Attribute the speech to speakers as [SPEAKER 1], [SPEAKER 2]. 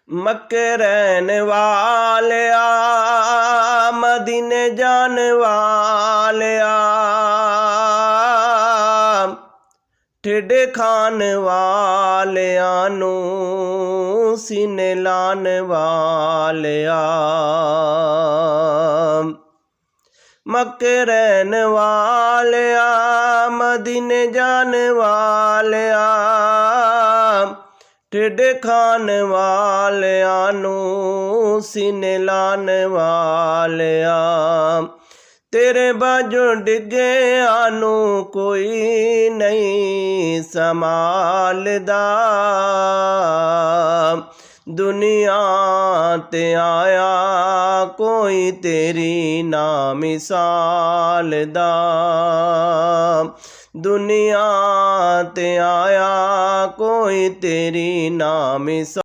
[SPEAKER 1] मक्के रहने वालिया मदीने जान वालिया ठेडे खान वालिया नू सीने लान वालिया मक्के रहन वालिया मदीने जान वालिया ठेडे खान वालिया नू सीने लान वालिया तेरे बाजों डिगे आनू कोई नहीं संभालदा दुनिया ते आया कोई तेरी ना मिसाल दा दुनिया ते आया कोई तेरी ना मिसाल